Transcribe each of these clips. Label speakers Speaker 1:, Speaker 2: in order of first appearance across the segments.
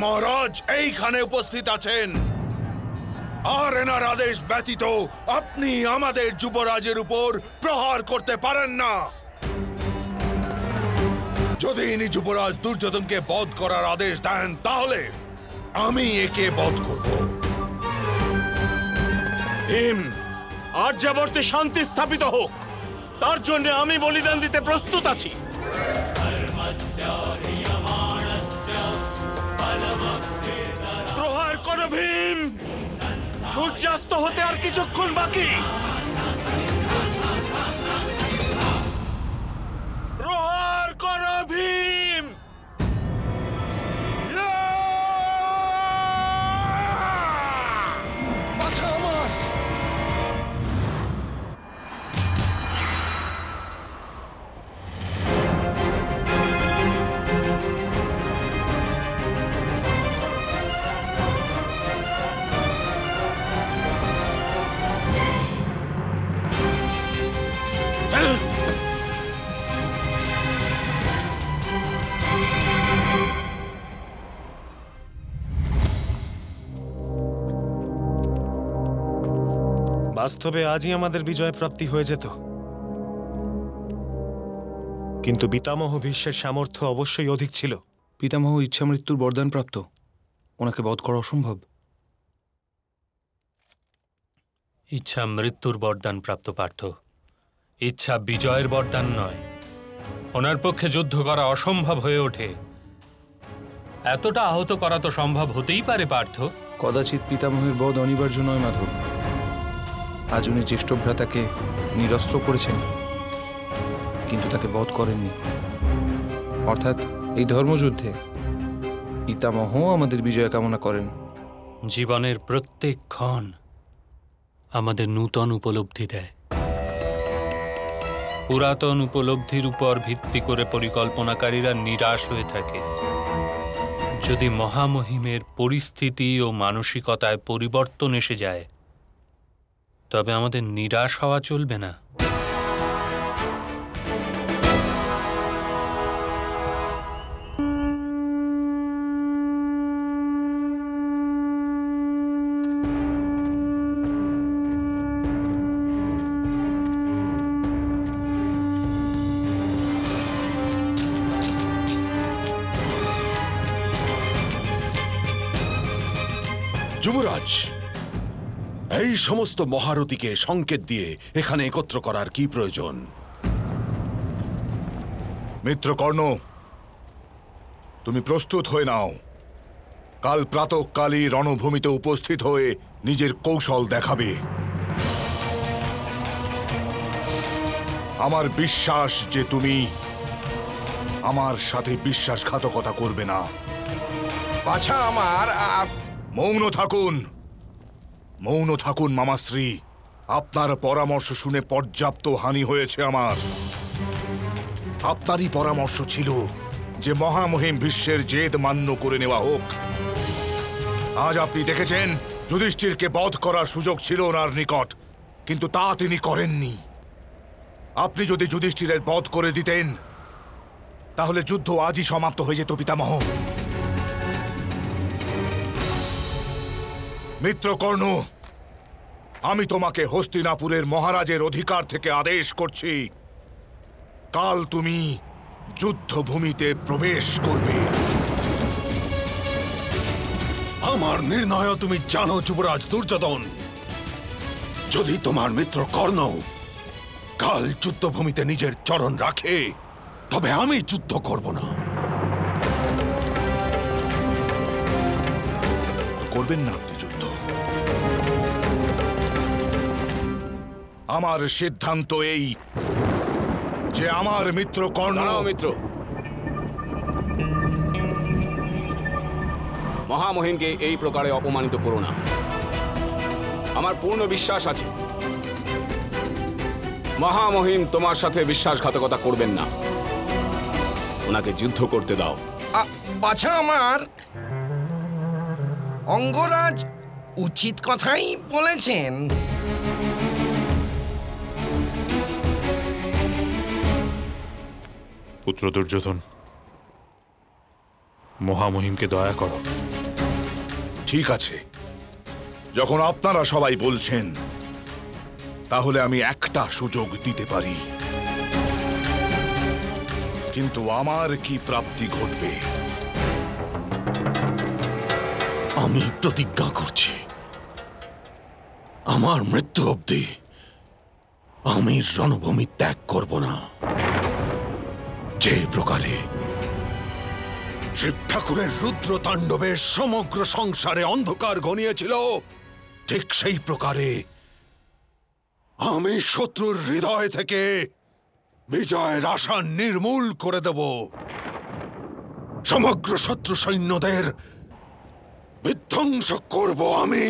Speaker 1: মহারাজ এইখানে উপস্থিত আছেন, আর এনার আদেশ ব্যতীত আপনি আমাদের যুবরাজের উপর প্রহার করতে পারেন না। যদি ইনি যুবরাজ দুর্যোধনকে বধ করার আদেশ দেন তাহলে আমি একে বধ করব।
Speaker 2: আর্যাবর্তে শান্তি স্থাপিত হোক, তার জন্য আমি বলিদান দিতে প্রস্তুত আছি। প্রহার করো ভীম, সূর্যাস্ত হতে আর কিছুক্ষণ বাকি। প্রহার করো ভীম।
Speaker 3: বাস্তবে আজই আমাদের বিজয় প্রাপ্তি হয়ে যেত, কিন্তু পিতামহ ভীষ্মের সামর্থ্য অবশ্যই অধিক ছিল।
Speaker 4: পিতামহ ইচ্ছা মৃত্যুর বরদান প্রাপ্ত, ওনাকে বধ করা অসম্ভব।
Speaker 5: ইচ্ছা মৃত্যুর বরদান প্রাপ্ত পার্থ, ইচ্ছা বিজয়ের বরদান নয়। ওনার পক্ষে যুদ্ধ করা অসম্ভব হয়ে ওঠে। এতটা আহত করা তো সম্ভব হতেই পারে পার্থ।
Speaker 4: কদাচিৎ পিতামহের বধ অনিবার্য নয় মাধব। আজ উনি জ্যেষ্ঠ ভ্রাতাকে নিরস্ত্র করেছেন, কিন্তু তাকে বধ করেননি। অর্থাৎ এই ধর্মযুদ্ধে পিতামহ আমাদের বিজয় কামনা করেন।
Speaker 5: জীবনের প্রত্যেক ক্ষণ আমাদের নূতন উপলব্ধি দেয়। পুরাতন উপলব্ধির উপর ভিত্তি করে পরিকল্পনাকারীরা নিরাশ হয়ে থাকে। যদি মহামহিমের পরিস্থিতি ও মানসিকতায় পরিবর্তন এসে যায়, তবে আমাদের নিরাশ হওয়া চলবে না।
Speaker 1: যুবরাজ, এই সমস্ত মহারথীকে সংকেত দিয়ে এখানে একত্র করার কি প্রয়োজন?
Speaker 6: মিত্রকর্ণ, তুমি প্রস্তুত হয়ে নাও। কাল প্রাতঃকালই রণভূমিতে উপস্থিত হয়ে নিজের কৌশল দেখাবে। আমার বিশ্বাস যে তুমি আমার সাথে বিশ্বাসঘাতকতা করবে না।
Speaker 7: বাছা আমার,
Speaker 6: মৌন থাকুন, মৌন থাকুন মামাশ্রী। আপনার পরামর্শ শুনে পর্যাপ্ত হানি হয়েছে আমার। আপনারই পরামর্শ ছিল যে মহামহিম ভীষ্মের জেদ মান্য করে নেওয়া হোক। আজ আপনি দেখেছেন যুধিষ্ঠিরকে বধ করার সুযোগ ছিল ওনার নিকট, কিন্তু তা তিনি করেননি। আপনি যদি যুধিষ্ঠিরের বধ করে দিতেন তাহলে যুদ্ধ আজই সমাপ্ত হয়ে যেত পিতামহ। মিত্রকর্ণ, আমি তোমাকে হস্তিনাপুরের মহারাজের অধিকার থেকে আদেশ করছি, কাল তুমি যুদ্ধভূমিতে প্রবেশ করবে।
Speaker 1: আমার নির্ণয় তুমি জানো যুবরাজ দুর্যোধন। যদি তোমার মিত্র কর্ণ কাল যুদ্ধভূমিতে নিজের চরণ রাখে, তবে আমি যুদ্ধ করব না।
Speaker 6: করবেন না আপনি যুদ্ধ? আমার সিদ্ধান্ত এই যে আমার মিত্র কর্ণ।
Speaker 7: মিত্র, মহামহিমকে এই প্রকারে অপমানিত করো না। আমার পূর্ণ বিশ্বাস আছে মহামহিম তোমার সাথে বিশ্বাসঘাতকতা করবেন না। ওনাকে যুদ্ধ করতে দাও।
Speaker 8: বাছা আমার, অঙ্গরাজ উচিত কথাই বলেছেন।
Speaker 9: পুত্র দুর্যোধন,
Speaker 3: মহামহিমকে দয়া করো।
Speaker 6: ঠিক আছে, যখন আপনারা সবাই বলছেন, তাহলে আমি একটা সুযোগ দিতে পারি। কিন্তু আমার কি প্রাপ্তি ঘটবে?
Speaker 1: আমি প্রতিজ্ঞা করছি, আমার মৃত্যু অবধি আমি রণভূমি ত্যাগ করব না। যে প্রকারে শিব ঠাকুরের রুদ্র তাণ্ডবে সমগ্র সংসারে অন্ধকার ঘনিয়েছিল, ঠিক সেই প্রকারে আমি শত্রুর হৃদয় থেকে বিজয়ের আশা নির্মূল করে দেব। সমগ্র শত্রু সৈন্যদের বিধ্বংস করব আমি।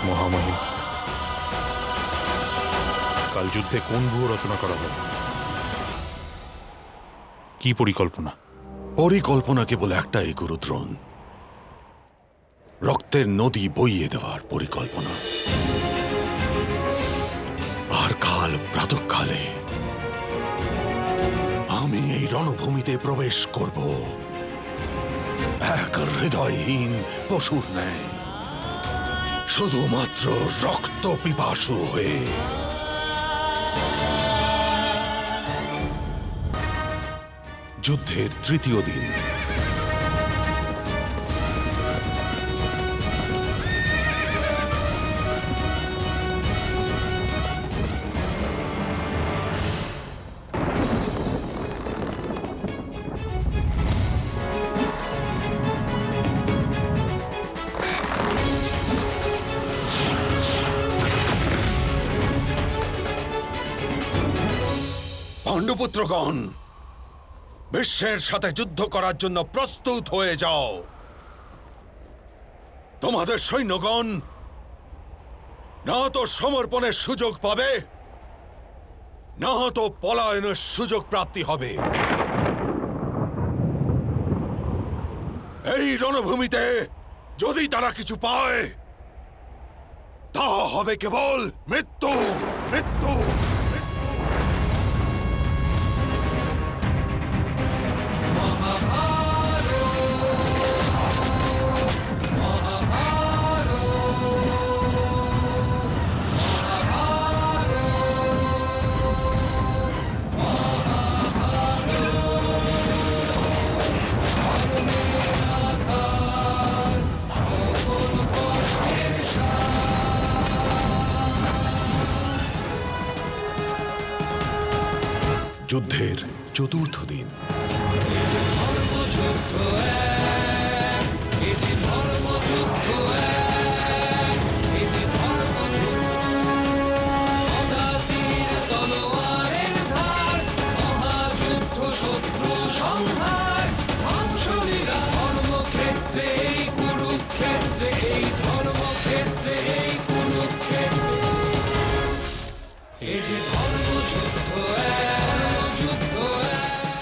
Speaker 3: মহামহিম, কাল যুদ্ধে কোন ব্যূহ রচনা করা হবে? কি পরিকল্পনা?
Speaker 1: পরিকল্পনা কেবল একটাই গুরুদ্রোণ, রক্তের নদী বইয়ে দেওয়ার পরিকল্পনা। আর কাল প্রাতঃকালে আমি এই রণভূমিতে প্রবেশ করব এক হৃদয়হীন পশুর ন্যায়, শুধুমাত্র রক্ত পিপাসু হয়ে। যুদ্ধের তৃতীয় দিন। পাণ্ডুপুত্রগণ, বিশ্বের সাথে যুদ্ধ করার জন্য প্রস্তুত হয়ে যাও। তোমাদের সৈন্যগণ না তো সমর্পণের সুযোগ পাবে, না তো পলায়নের সুযোগ প্রাপ্তি হবে। এই রণভূমিতে যদি তারা কিছু পায়, তা হবে কেবল মৃত্যু, মৃত্যু। যুদ্ধের চতুর্থ দিন।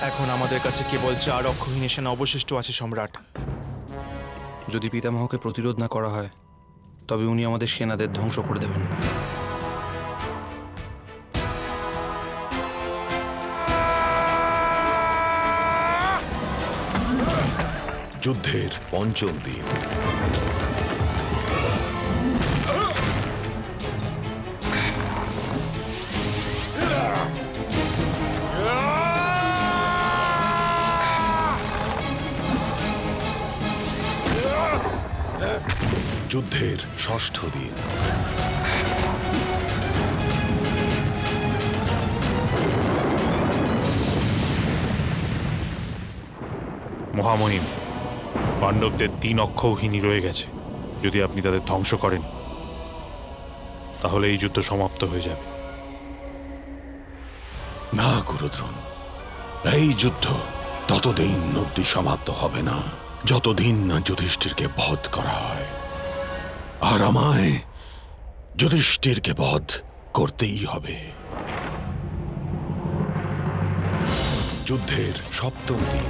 Speaker 9: এখন আমাদের কাছে কেবল 4 অক্ষহীন সেনা অবশিষ্ট আছে সম্রাট।
Speaker 4: যদি পিতামহকে প্রতিরোধ না করা হয়, তবে উনি আমাদের সেনাদের ধ্বংস করে দেবেন।
Speaker 1: যুদ্ধের পঞ্চম দিন। যুদ্ধের ষষ্ঠ দিন।
Speaker 3: মহামহিম, পাণ্ডবদের 3 অক্ষৌহিনী রয়ে গেছে। যদি আপনি তাদের ধ্বংস করেন, তাহলে এই যুদ্ধ সমাপ্ত হয়ে যাবে।
Speaker 1: না গুরুদ্রোণ, এই যুদ্ধ ততদিন অবধি সমাপ্ত হবে না যতদিন না যুধিষ্ঠিরকে বধ করা হয়। আর আমায় যুধিষ্ঠিরকে বধ করতেই হবে। যুদ্ধের সপ্তম দিন।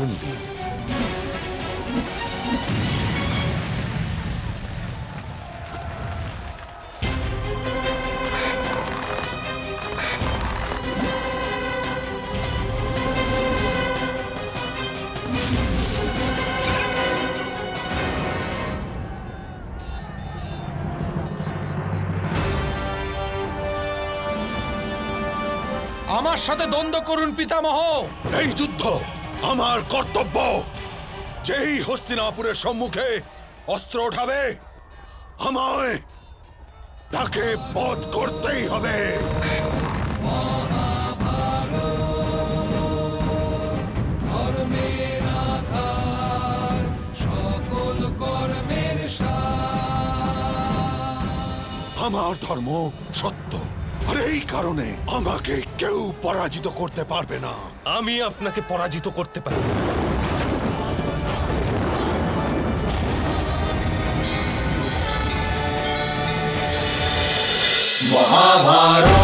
Speaker 10: বন্দী।
Speaker 11: আমার সাথে দ্বন্দ্ব করুন পিতামহ।
Speaker 1: এই যুদ্ধ আমার কর্তব্য। যেই হস্তিনাপুরের সম্মুখে অস্ত্র উঠাবে আমায় তাকে বধ করতেই হবে। আমার ধর্ম সত্য, আর এই কারণে আমাকে কেউ পরাজিত করতে পারবে না।
Speaker 2: আমি আপনাকে পরাজিত করতে পারি।
Speaker 12: মহাভারত।